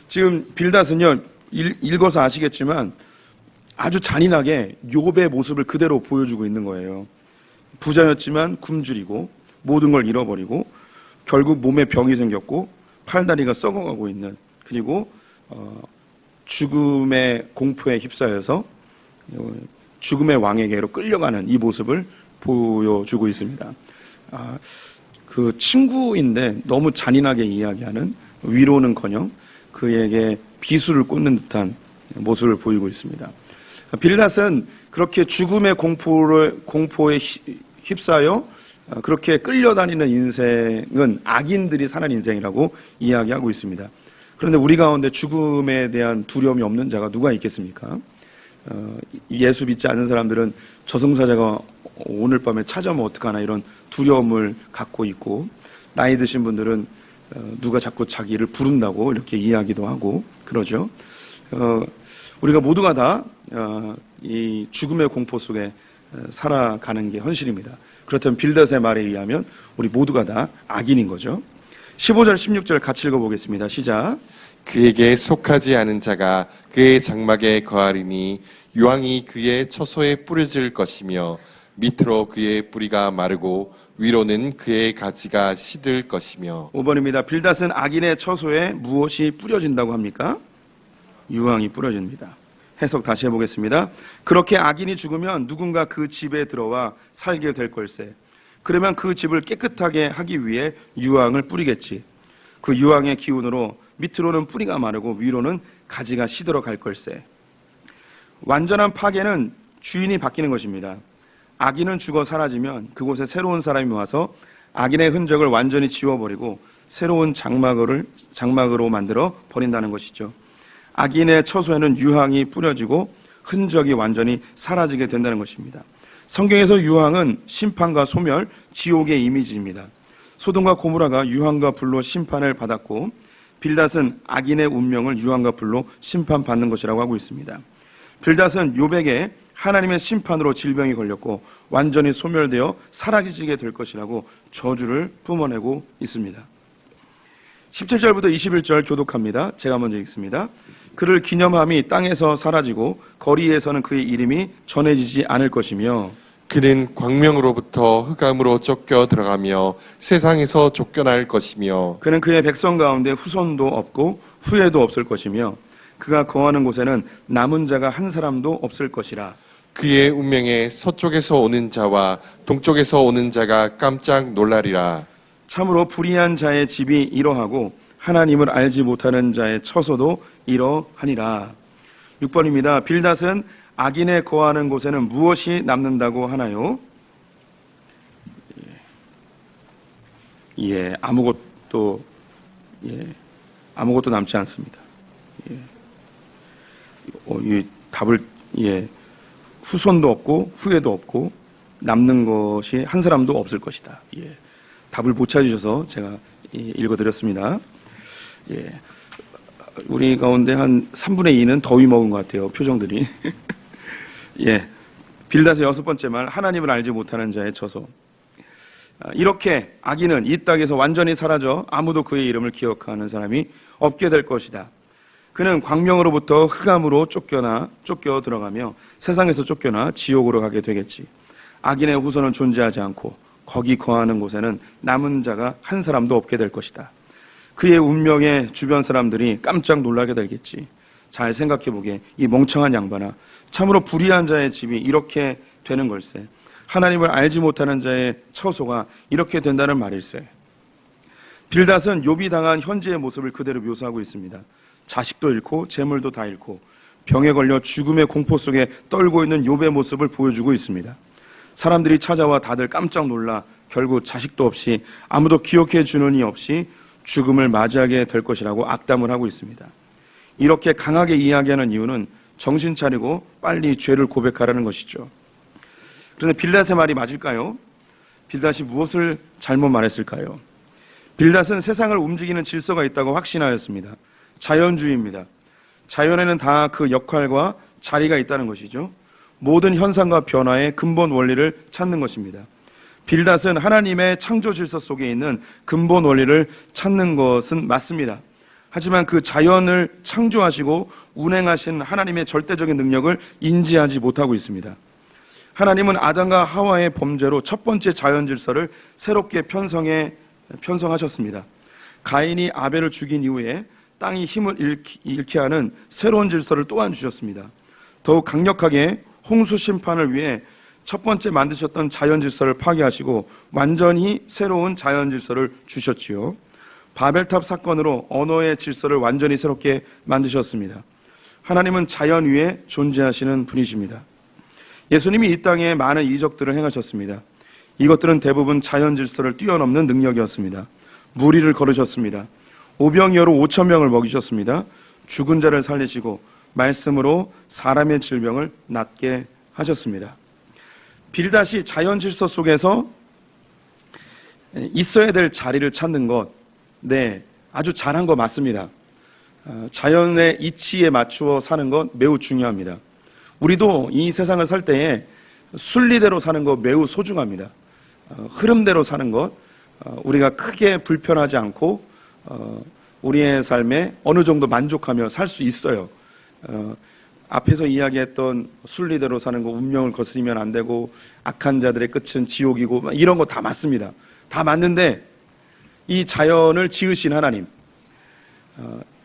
지금 빌닷은요, 읽어서 아시겠지만 아주 잔인하게 욥의 모습을 그대로 보여주고 있는 거예요. 부자였지만 굶주리고 모든 걸 잃어버리고 결국 몸에 병이 생겼고 팔다리가 썩어가고 있는, 그리고 죽음의 공포에 휩싸여서 죽음의 왕에게로 끌려가는 이 모습을 보여주고 있습니다. 그 친구인데 너무 잔인하게 이야기하는, 위로는커녕 그에게 비수를 꽂는 듯한 모습을 보이고 있습니다. 빌닷은 그렇게 죽음의 공포에 휩싸여 그렇게 끌려다니는 인생은 악인들이 사는 인생이라고 이야기하고 있습니다. 그런데 우리 가운데 죽음에 대한 두려움이 없는 자가 누가 있겠습니까? 예수 믿지 않는 사람들은 저승사자가 오늘 밤에 찾아오면 어떡하나 이런 두려움을 갖고 있고, 나이 드신 분들은 누가 자꾸 자기를 부른다고 이렇게 이야기도 하고 그러죠. 우리가 모두가 다 이 죽음의 공포 속에 살아가는 게 현실입니다. 그렇다면 빌닷의 말에 의하면 우리 모두가 다 악인인 거죠. 15절 16절 같이 읽어보겠습니다. 시작. 그에게 속하지 않은 자가 그의 장막에 거하리니 유황이 그의 처소에 뿌려질 것이며 밑으로 그의 뿌리가 마르고 위로는 그의 가지가 시들 것이며. 5번입니다. 빌닷은 악인의 처소에 무엇이 뿌려진다고 합니까? 유황이 뿌려집니다. 해석 다시 해보겠습니다. 그렇게 악인이 죽으면 누군가 그 집에 들어와 살게 될 걸세. 그러면 그 집을 깨끗하게 하기 위해 유황을 뿌리겠지. 그 유황의 기운으로 밑으로는 뿌리가 마르고 위로는 가지가 시들어 갈 걸세. 완전한 파괴는 주인이 바뀌는 것입니다. 악인은 죽어 사라지면 그곳에 새로운 사람이 와서 악인의 흔적을 완전히 지워버리고 새로운 장막으로 만들어 버린다는 것이죠. 악인의 처소에는 유황이 뿌려지고 흔적이 완전히 사라지게 된다는 것입니다. 성경에서 유황은 심판과 소멸, 지옥의 이미지입니다. 소돔과 고모라가 유황과 불로 심판을 받았고 빌닷은 악인의 운명을 유황과 불로 심판받는 것이라고 하고 있습니다. 빌닷은 욥에게 하나님의 심판으로 질병이 걸렸고 완전히 소멸되어 사라지게 될 것이라고 저주를 뿜어내고 있습니다. 17절부터 21절 교독합니다. 제가 먼저 읽습니다. 그를 기념함이 땅에서 사라지고 거리에서는 그의 이름이 전해지지 않을 것이며 그는 광명으로부터 흑암으로 쫓겨 들어가며 세상에서 쫓겨날 것이며 그는 그의 백성 가운데 후손도 없고 후예도 없을 것이며 그가 거하는 곳에는 남은 자가 한 사람도 없을 것이라. 그의 운명에 서쪽에서 오는 자와 동쪽에서 오는 자가 깜짝 놀라리라. 참으로 불의한 자의 집이 이러하고 하나님을 알지 못하는 자의 처소도 이러하니라. 6번입니다. 빌닷은 악인의 거하는 곳에는 무엇이 남는다고 하나요? 아무것도 남지 않습니다. 이 답을 후손도 없고 후예도 없고 남는 것이 한 사람도 없을 것이다. 답을 못 찾으셔서 제가 읽어드렸습니다. 우리 가운데 한 3분의 2는 더위 먹은 것 같아요. 표정들이. 빌닷의 6번째 말, 하나님을 알지 못하는 자의 처소. 이렇게 악인은 이 땅에서 완전히 사라져 아무도 그의 이름을 기억하는 사람이 없게 될 것이다. 그는 광명으로부터 흑암으로 쫓겨 들어가며 세상에서 쫓겨나 지옥으로 가게 되겠지. 악인의 후손은 존재하지 않고 거기 거하는 곳에는 남은 자가 한 사람도 없게 될 것이다. 그의 운명에 주변 사람들이 깜짝 놀라게 되겠지. 잘 생각해보게 이 멍청한 양반아, 참으로 불의한 자의 집이 이렇게 되는 걸세. 하나님을 알지 못하는 자의 처소가 이렇게 된다는 말일세. 빌닷은 욥이 당한 현재의 모습을 그대로 묘사하고 있습니다. 자식도 잃고 재물도 다 잃고 병에 걸려 죽음의 공포 속에 떨고 있는 욥의 모습을 보여주고 있습니다. 사람들이 찾아와 다들 깜짝 놀라 결국 자식도 없이 아무도 기억해 주는 이 없이 죽음을 맞이하게 될 것이라고 악담을 하고 있습니다. 이렇게 강하게 이야기하는 이유는 정신 차리고 빨리 죄를 고백하라는 것이죠. 그런데 빌닷의 말이 맞을까요? 빌닷이 무엇을 잘못 말했을까요? 빌닷은 세상을 움직이는 질서가 있다고 확신하였습니다. 자연주의입니다. 자연에는 다 그 역할과 자리가 있다는 것이죠. 모든 현상과 변화의 근본 원리를 찾는 것입니다. 빌닷은 하나님의 창조 질서 속에 있는 근본 원리를 찾는 것은 맞습니다. 하지만 그 자연을 창조하시고 운행하신 하나님의 절대적인 능력을 인지하지 못하고 있습니다. 하나님은 아담과 하와의 범죄로 첫 번째 자연 질서를 새롭게 편성하셨습니다. 가인이 아벨을 죽인 이후에 땅이 힘을 잃게 하는 새로운 질서를 또한 주셨습니다. 더욱 강력하게 홍수 심판을 위해 첫 번째 만드셨던 자연 질서를 파괴하시고 완전히 새로운 자연 질서를 주셨지요. 바벨탑 사건으로 언어의 질서를 완전히 새롭게 만드셨습니다. 하나님은 자연 위에 존재하시는 분이십니다. 예수님이 이 땅에 많은 이적들을 행하셨습니다. 이것들은 대부분 자연 질서를 뛰어넘는 능력이었습니다. 무리를 걸으셨습니다. 오병이어로 5천 명을 먹이셨습니다. 죽은 자를 살리시고 말씀으로 사람의 질병을 낫게 하셨습니다. 빌닷이 자연 질서 속에서 있어야 될 자리를 찾는 것, 네, 아주 잘한 거 맞습니다. 자연의 이치에 맞추어 사는 것 매우 중요합니다. 우리도 이 세상을 살 때에 순리대로 사는 것 매우 소중합니다. 흐름대로 사는 것, 우리가 크게 불편하지 않고 우리의 삶에 어느 정도 만족하며 살 수 있어요. 앞에서 이야기했던 순리대로 사는 거, 운명을 거스리면 안 되고 악한 자들의 끝은 지옥이고 이런 거 다 맞습니다. 다 맞는데 이 자연을 지으신 하나님,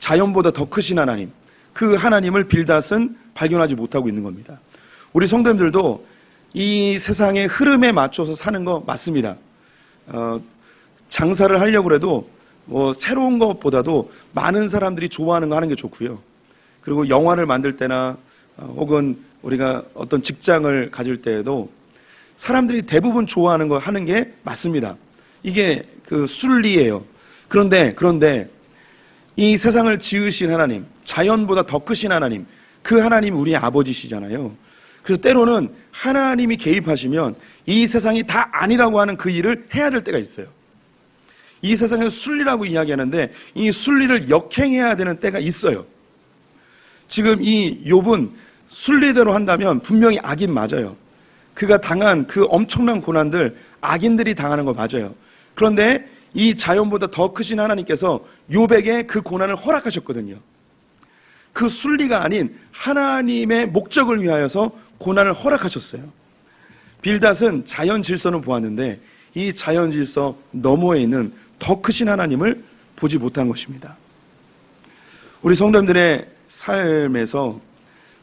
자연보다 더 크신 하나님, 그 하나님을 빌닷은 발견하지 못하고 있는 겁니다. 우리 성도님들도 이 세상의 흐름에 맞춰서 사는 거 맞습니다. 장사를 하려고 해도 새로운 것보다도 많은 사람들이 좋아하는 거 하는 게 좋고요. 그리고 영화를 만들 때나 혹은 우리가 어떤 직장을 가질 때에도 사람들이 대부분 좋아하는 거 하는 게 맞습니다. 이게 그 순리예요. 그런데 이 세상을 지으신 하나님, 자연보다 더 크신 하나님, 그 하나님 우리 아버지시잖아요. 그래서 때로는 하나님이 개입하시면 이 세상이 다 아니라고 하는 그 일을 해야 될 때가 있어요. 이 세상에서 순리라고 이야기하는데 이 순리를 역행해야 되는 때가 있어요. 지금 이 욥은 순리대로 한다면 분명히 악인 맞아요. 그가 당한 그 엄청난 고난들 악인들이 당하는 거 맞아요. 그런데 이 자연보다 더 크신 하나님께서 욥에게 그 고난을 허락하셨거든요. 그 순리가 아닌 하나님의 목적을 위하여서 고난을 허락하셨어요. 빌닷은 자연 질서는 보았는데 이 자연 질서 너머에 있는 더 크신 하나님을 보지 못한 것입니다. 우리 성도님들의 삶에서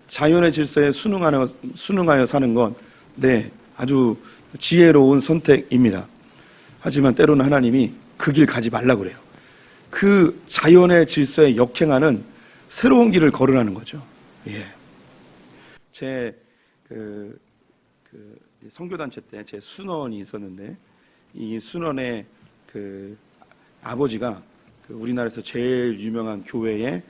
자연의 질서에 순응하여 사는 건 네, 아주 지혜로운 선택입니다. 하지만 때로는 하나님이 그 길 가지 말라 그래요. 그 자연의 질서에 역행하는 새로운 길을 걸으라는 거죠. 예. 제 선교단체 때 제 순원이 있었는데 이 순원의 그 아버지가 우리나라에서 제일 유명한 교회에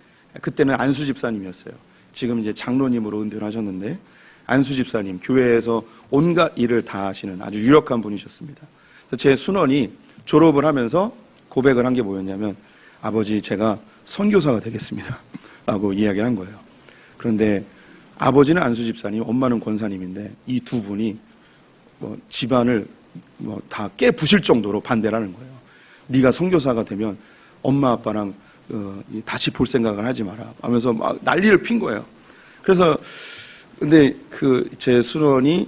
그때는 안수 집사님이었어요. 지금 이제 장로님으로 은퇴하셨는데 안수 집사님, 교회에서 온갖 일을 다 하시는 아주 유력한 분이셨습니다. 그래서 제 순원이 졸업을 하면서 고백을 한 게 뭐였냐면 아버지 제가 선교사가 되겠습니다 라고 이야기를 한 거예요. 그런데 아버지는 안수 집사님, 엄마는 권사님인데 이 두 분이 집안을 다 깨부실 정도로 반대를 하는 거예요. 네가 선교사가 되면 엄마 아빠랑 다시 볼 생각을 하지 마라 하면서 막 난리를 핀 거예요. 그래서 근데 제 순원이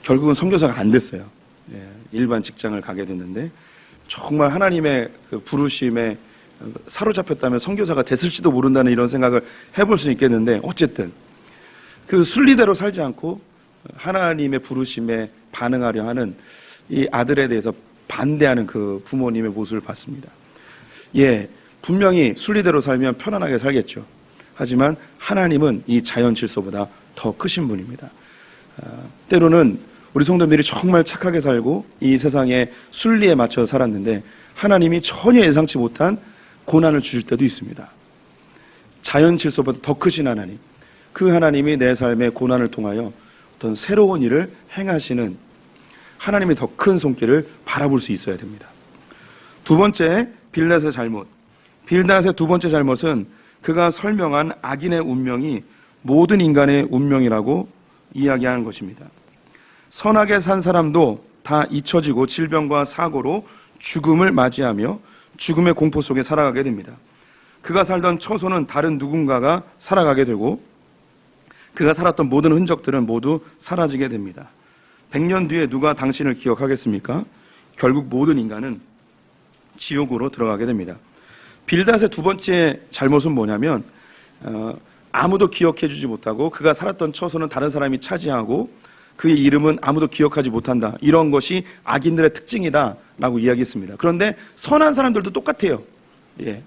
결국은 선교사가 안 됐어요. 예, 일반 직장을 가게 됐는데 정말 하나님의 그 부르심에 사로잡혔다면 선교사가 됐을지도 모른다는 이런 생각을 해볼 수 있겠는데 어쨌든 그 순리대로 살지 않고 하나님의 부르심에 반응하려 하는 이 아들에 대해서 반대하는 그 부모님의 모습을 봤습니다. 예, 분명히 순리대로 살면 편안하게 살겠죠. 하지만 하나님은 이 자연 질서보다 더 크신 분입니다. 때로는 우리 성도들이 정말 착하게 살고 이 세상의 순리에 맞춰서 살았는데 하나님이 전혀 예상치 못한 고난을 주실 때도 있습니다. 자연 질서보다 더 크신 하나님, 그 하나님이 내 삶의 고난을 통하여 어떤 새로운 일을 행하시는 하나님의 더 큰 손길을 바라볼 수 있어야 됩니다. 두 번째, 빌닷의 잘못. 빌닷의 두 번째 잘못은 그가 설명한 악인의 운명이 모든 인간의 운명이라고 이야기하는 것입니다. 선하게 산 사람도 다 잊혀지고 질병과 사고로 죽음을 맞이하며 죽음의 공포 속에 살아가게 됩니다. 그가 살던 처소는 다른 누군가가 살아가게 되고 그가 살았던 모든 흔적들은 모두 사라지게 됩니다. 100년 뒤에 누가 당신을 기억하겠습니까? 결국 모든 인간은 지옥으로 들어가게 됩니다. 빌닷의 두 번째 잘못은 뭐냐면 아무도 기억해 주지 못하고 그가 살았던 처소는 다른 사람이 차지하고 그의 이름은 아무도 기억하지 못한다. 이런 것이 악인들의 특징이다라고 이야기했습니다. 그런데 선한 사람들도 똑같아요. 예.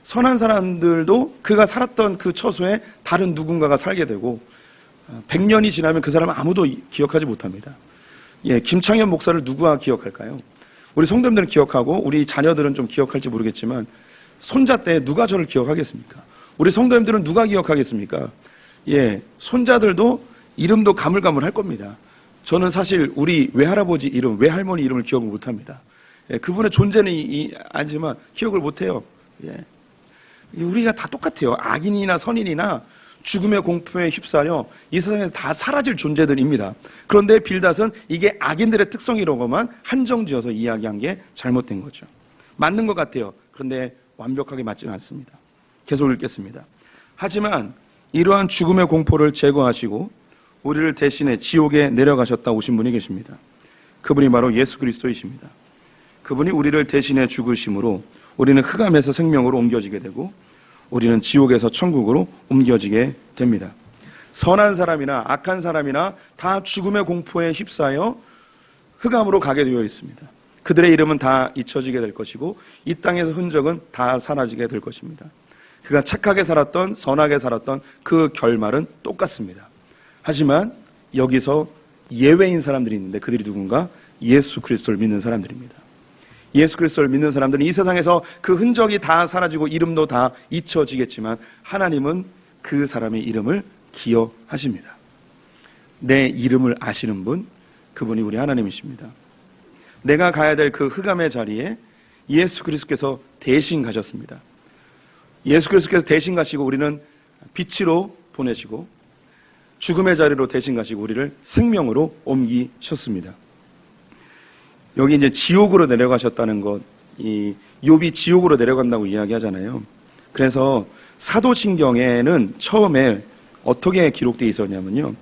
선한 사람들도 그가 살았던 그 처소에 다른 누군가가 살게 되고 100년이 지나면 그 사람은 아무도 기억하지 못합니다. 예, 김창현 목사를 누가 기억할까요? 우리 성도님들은 기억하고 우리 자녀들은 좀 기억할지 모르겠지만 손자 때 누가 저를 기억하겠습니까? 우리 성도님들은 누가 기억하겠습니까? 예, 손자들도 이름도 가물가물할 겁니다. 저는 사실 우리 외할아버지 이름, 외할머니 이름을 기억을 못합니다. 예, 그분의 존재는 아니지만 기억을 못해요. 예. 우리가 다 똑같아요. 악인이나 선인이나 죽음의 공포에 휩싸여 이 세상에서 다 사라질 존재들입니다. 그런데 빌닷은 이게 악인들의 특성이라고만 한정지어서 이야기한 게 잘못된 거죠. 맞는 것 같아요. 그런데 완벽하게 맞지는 않습니다. 계속 읽겠습니다. 하지만 이러한 죽음의 공포를 제거하시고 우리를 대신해 지옥에 내려가셨다 오신 분이 계십니다. 그분이 바로 예수 그리스도이십니다. 그분이 우리를 대신해 죽으심으로 우리는 흑암에서 생명으로 옮겨지게 되고 우리는 지옥에서 천국으로 옮겨지게 됩니다. 선한 사람이나 악한 사람이나 다 죽음의 공포에 휩싸여 흑암으로 가게 되어 있습니다. 그들의 이름은 다 잊혀지게 될 것이고 이 땅에서 흔적은 다 사라지게 될 것입니다. 그가 착하게 살았던 선하게 살았던 그 결말은 똑같습니다. 하지만 여기서 예외인 사람들이 있는데 그들이 누군가? 예수 그리스도를 믿는 사람들입니다. 예수 그리스도를 믿는 사람들은 이 세상에서 그 흔적이 다 사라지고 이름도 다 잊혀지겠지만 하나님은 그 사람의 이름을 기억하십니다. 내 이름을 아시는 분, 그분이 우리 하나님이십니다. 내가 가야 될 그 흑암의 자리에 예수 그리스도께서 대신 가셨습니다. 예수 그리스도께서 대신 가시고 우리는 빛으로 보내시고 죽음의 자리로 대신 가시고 우리를 생명으로 옮기셨습니다. 여기 이제 지옥으로 내려가셨다는 것, 이 욥이 지옥으로 내려간다고 이야기하잖아요. 그래서 사도신경에는 처음에 어떻게 기록되어 있었냐면요.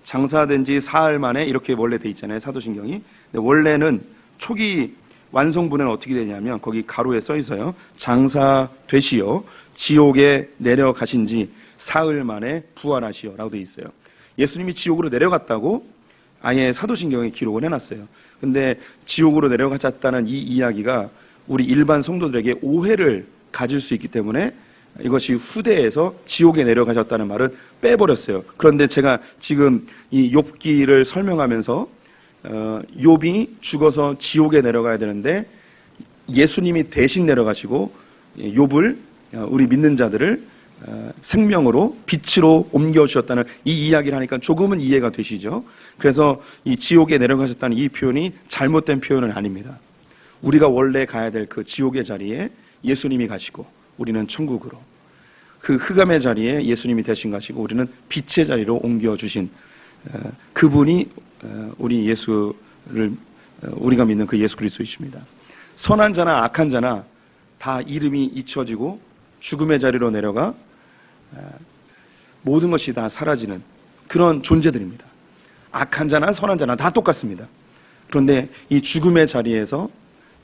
장사된 지 사흘 만에 이렇게 원래 돼 있잖아요. 사도신경이. 근데 원래는 초기 완성본에는 어떻게 되냐면 거기 가로에 써 있어요. 장사되시어 지옥에 내려가신 지 사흘 만에 부활하시어 라고 돼 있어요. 예수님이 지옥으로 내려갔다고 아예 사도신경에 기록을 해놨어요. 근데 지옥으로 내려가셨다는 이 이야기가 우리 일반 성도들에게 오해를 가질 수 있기 때문에 이것이 후대에서 지옥에 내려가셨다는 말은 빼버렸어요. 그런데 제가 지금 이 욥기를 설명하면서 욥이 죽어서 지옥에 내려가야 되는데 예수님이 대신 내려가시고 욥을 우리 믿는 자들을 생명으로 빛으로 옮겨주셨다는 이 이야기를 하니까 조금은 이해가 되시죠. 그래서 이 지옥에 내려가셨다는 이 표현이 잘못된 표현은 아닙니다. 우리가 원래 가야 될 그 지옥의 자리에 예수님이 가시고 우리는 천국으로, 그 흑암의 자리에 예수님이 대신 가시고 우리는 빛의 자리로 옮겨주신 그분이 우리 예수를, 우리가 믿는 그 예수 그리스도이십니다. 선한 자나 악한 자나 다 이름이 잊혀지고 죽음의 자리로 내려가 모든 것이 다 사라지는 그런 존재들입니다. 악한 자나 선한 자나 다 똑같습니다. 그런데 이 죽음의 자리에서,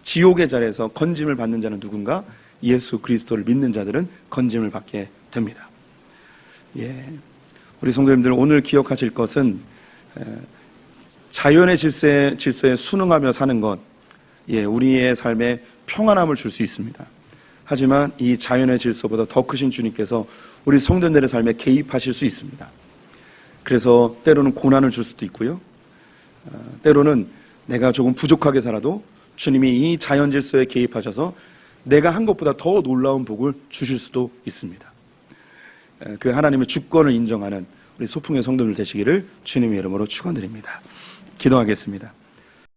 지옥의 자리에서 건짐을 받는 자는 누군가? 예수 그리스도를 믿는 자들은 건짐을 받게 됩니다. 예, 우리 성도님들 오늘 기억하실 것은 자연의 질서에 순응하며 사는 것, 예, 우리의 삶에 평안함을 줄 수 있습니다. 하지만 이 자연의 질서보다 더 크신 주님께서 우리 성도들의 삶에 개입하실 수 있습니다. 그래서 때로는 고난을 줄 수도 있고요. 때로는 내가 조금 부족하게 살아도 주님이 이 자연 질서에 개입하셔서 내가 한 것보다 더 놀라운 복을 주실 수도 있습니다. 그 하나님의 주권을 인정하는 우리 소풍의 성도들 되시기를 주님의 이름으로 축원드립니다. 기도하겠습니다.